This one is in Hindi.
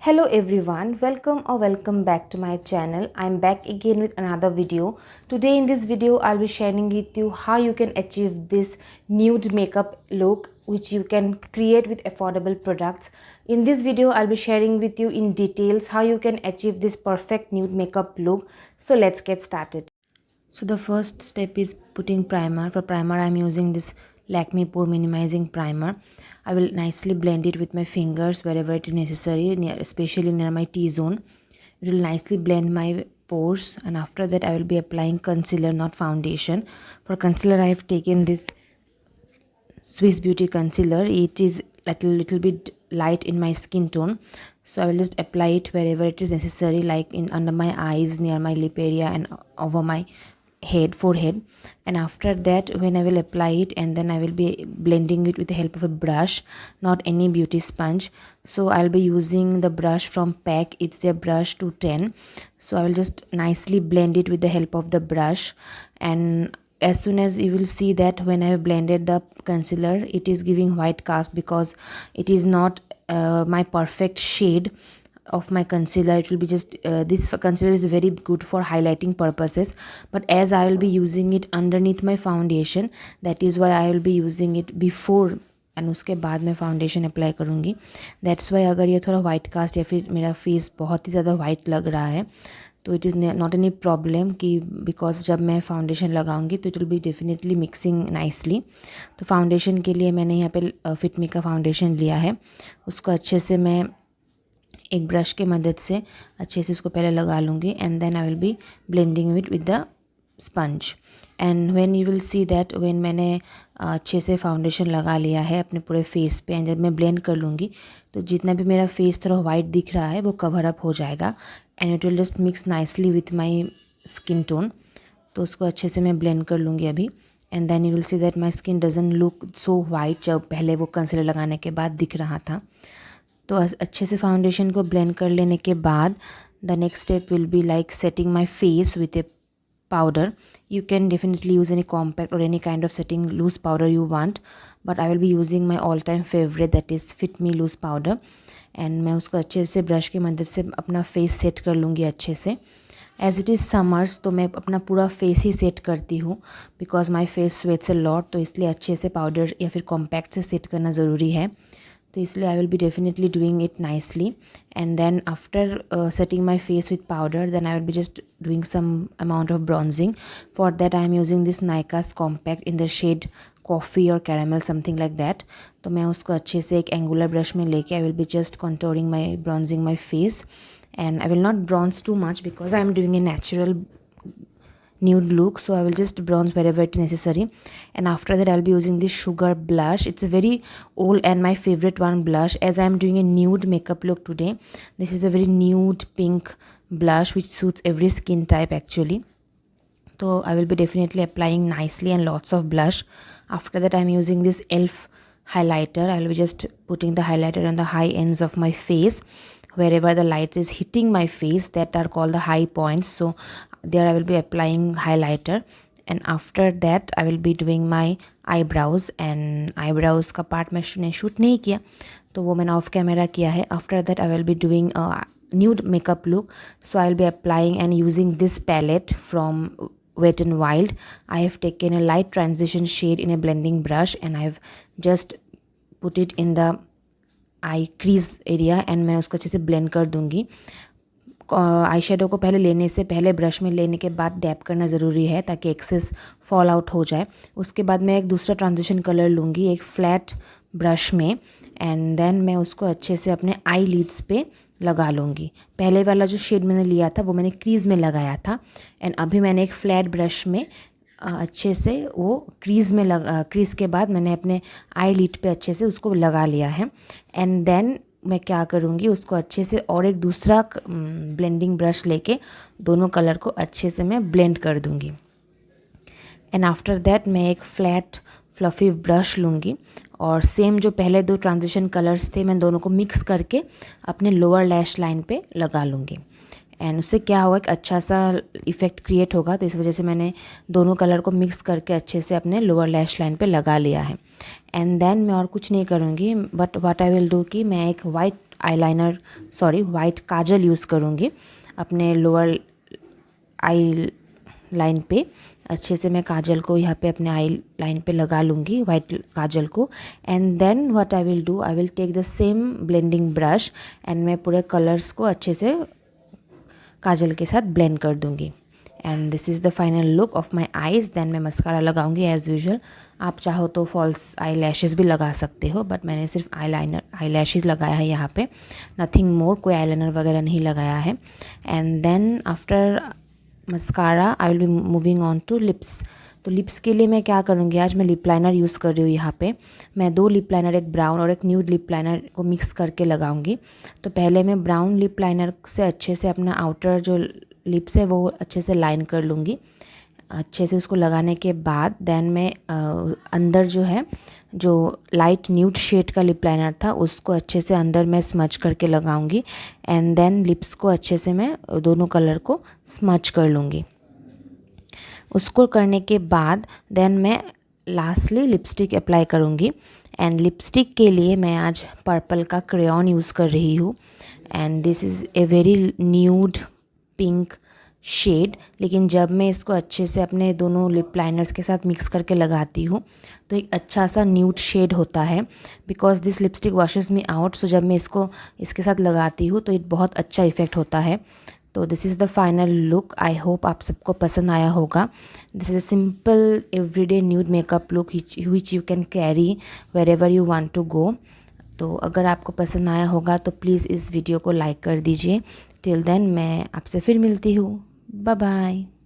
Hello everyone, welcome back to my channel. I'm back again with another video. Today in this video I'll be sharing with you how you can achieve this nude makeup look which you can create with affordable products. In this video I'll be sharing with you in details how you can achieve this perfect nude makeup look. So let's get started. So the first step is putting primer. For primer I'm using this Lakme Pore Minimizing Primer. I will nicely blend it with my fingers wherever it is necessary, especially near my T-zone. It will nicely blend my pores, and after that I will be applying concealer, not foundation. For concealer I have taken this Swiss Beauty concealer. It is little bit light in my skin tone, so I will just apply it wherever it is necessary, like in under my eyes, near my lip area, and over my forehead. And after that, when I will apply it, and then I will be blending it with the help of a brush, not any beauty sponge. So I'll be using the brush from PAC. It's their brush 210. So I will just nicely blend it with the help of the brush, and as soon as you will see that when I have blended the concealer, it is giving white cast because it is not my perfect shade of my concealer. It will be just this concealer is very good for highlighting purposes, but as I will be using it underneath my foundation, that is why I will be using it before and उसके बाद मैं फाउंडेशन अप्लाई करूँगी. दैट्स वाई अगर ये थोड़ा वाइट कास्ट या फिर मेरा फेस बहुत ही ज़्यादा वाइट लग रहा है तो it is not any problem कि बिकॉज जब मैं फाउंडेशन लगाऊंगी तो it will be definitely mixing nicely. तो फाउंडेशन के लिए मैंने यहाँ पे फिटमी का फाउंडेशन लिया है. उसको अच्छे से मैं एक ब्रश के मदद से अच्छे से उसको पहले लगा लूँगी, and then I will be blending it with the sponge. And when you will see that when मैंने अच्छे से फाउंडेशन लगा लिया है अपने पूरे फेस पे, एंड जब मैं ब्लेंड कर लूँगी तो जितना भी मेरा फेस थोड़ा वाइट दिख रहा है वो कवर अप हो जाएगा, and it will just mix nicely with my skin tone. तो उसको अच्छे से मैं ब्लेंड कर लूँगी अभी, and then you will see that my skin doesn't look so white जब पहले वो कंसीलर लगाने के बाद दिख रहा था. तो अच्छे से फाउंडेशन को ब्लेंड कर लेने के बाद the next step will be like setting my face with A powder. You can definitely use any compact or any kind of setting loose powder you want, but I will be using my all time favorite, that is Fit Me loose powder. and मैं उसको अच्छे से ब्रश की मदद से अपना फेस सेट कर लूँगी अच्छे से. एज इट इज़ समर्स तो मैं अपना पूरा फेस ही सेट करती हूँ because my face sweats a lot, तो इसलिए अच्छे से पाउडर या फिर कॉम्पैक्ट से सेट करना ज़रूरी है. तो इसलिए I will be definitely doing it nicely. And then after setting my face with powder, then I will be just doing some amount of bronzing. For that I am using this Nykaa's compact in the shade coffee और कैरामल, समथिंग लाइक दैट. तो मैं उसको अच्छे से एक एंगुलर ब्रश में लेके आई will be just contouring my bronzing my face. And I will not bronze too much because I am doing a natural nude look, so I will just bronze wherever it is necessary. And after that I'll be using this sugar blush. It's a very old and my favorite one blush, as I am doing a nude makeup look today. This is a very nude pink blush which suits every skin type actually. So I will be definitely applying nicely and lots of blush. After that I'm using this ELF highlighter. I will be just putting the highlighter on the high ends of my face, wherever the light is hitting my face, that are called the high points. So there I will be applying highlighter. And after that I will be doing my eyebrows. And eyebrows का part मैंने शूट नहीं किया तो वो मैंने ऑफ कैमरा किया है. After that I will be doing a nude makeup look. So I will be applying and using this palette from Wet n Wild. I have taken a light transition shade in a blending brush and I have just put it in the I crease area, and मैं उसको अच्छे से ब्लेंड कर दूंगी. आई शेडो को पहले लेने से पहले ब्रश में लेने के बाद डैप करना ज़रूरी है ताकि एक्सेस फॉल आउट हो जाए. उसके बाद मैं एक दूसरा ट्रांजिशन कलर लूँगी एक फ्लैट ब्रश में, एंड देन मैं उसको अच्छे से अपने आई लीड्स पे लगा लूँगी. पहले वाला जो शेड मैंने लिया था वो मैंने क्रीज़ में लगाया था, एंड अभी मैंने एक फ्लैट ब्रश में अच्छे से वो क्रीज़ के बाद मैंने अपने आई लिड पे अच्छे से उसको लगा लिया है. एंड देन मैं क्या करूँगी, उसको अच्छे से और एक दूसरा ब्लेंडिंग ब्रश लेके दोनों कलर को अच्छे से मैं ब्लेंड कर दूँगी. एंड आफ्टर दैट मैं एक फ्लैट फ्लफ़ी ब्रश लूँगी और सेम जो पहले दो ट्रांजिशन कलर्स थे मैं दोनों को मिक्स करके अपने लोअर लैश लाइन पे लगा लूँगी. एंड उससे क्या होगा, एक अच्छा सा इफ़ेक्ट क्रिएट होगा. तो इस वजह से मैंने दोनों कलर को मिक्स करके अच्छे से अपने लोअर लैश लाइन पे लगा लिया है. एंड देन मैं और कुछ नहीं करूँगी, but what I will do कि मैं एक वाइट आईलाइनर वाइट काजल यूज़ करूँगी अपने लोअर आई लाइन पे। अच्छे से मैं काजल को यहाँ पे अपने आई लाइन पे लगा लूँगी, वाइट काजल को। And then what I will do, I will take the same blending brush and मैं पूरे कलर्स को अच्छे से काजल के साथ ब्लेंड कर दूँगी। And this is the final look of my eyes. देन मैं मस्कारा लगाऊंगी एज़ यूजुअल। आप चाहो तो फॉल्स आई लैशेज़ भी लगा सकते हो, बट मैंने सिर्फ आई लैशेज़ लगाया है यहाँ पे, नथिंग मोर, कोई आईलाइनर वगैरह नहीं लगाया है। And then after mascara I will be moving on to lips. तो लिप्स के लिए मैं क्या करूँगी, आज मैं लिप लाइनर यूज़ कर रही हूँ यहाँ पे। मैं 2 लिप लाइनर, एक ब्राउन और एक न्यूड लिप लाइनर को मिक्स करके लगाऊंगी। तो पहले मैं ब्राउन लिप लाइनर से अच्छे से अपना आउटर जो लिप्स है वो अच्छे से लाइन कर लूँगी। अच्छे से उसको लगाने के बाद देन मैं अंदर जो है, जो लाइट न्यूड शेड का लिप लाइनर था उसको अच्छे से अंदर मैं स्मच करके लगाऊंगी। एंड देन लिप्स को अच्छे से मैं दोनों कलर को स्मच कर लूँगी। उसको करने के बाद देन मैं लास्टली लिपस्टिक अप्लाई करूँगी। एंड लिपस्टिक के लिए मैं आज पर्पल का क्रेयॉन यूज़ कर रही हूँ। And this is a very nude pink shade, लेकिन जब मैं इसको अच्छे से अपने दोनों लिप लाइनर्स के साथ मिक्स करके लगाती हूँ तो एक अच्छा सा न्यूड शेड होता है, because this lipstick washes me out. So जब मैं इसको इसके साथ लगाती हूँ तो एक बहुत अच्छा इफ़ेक्ट होता है। तो this is the final look. I hope आप सबको पसंद आया होगा। This is a simple everyday nude makeup look which you can carry wherever you want to go. तो अगर आपको पसंद आया होगा तो प्लीज़ इस वीडियो को लाइक कर दीजिए। टिल देन मैं आपसे फिर मिलती हूँ। Bye bye.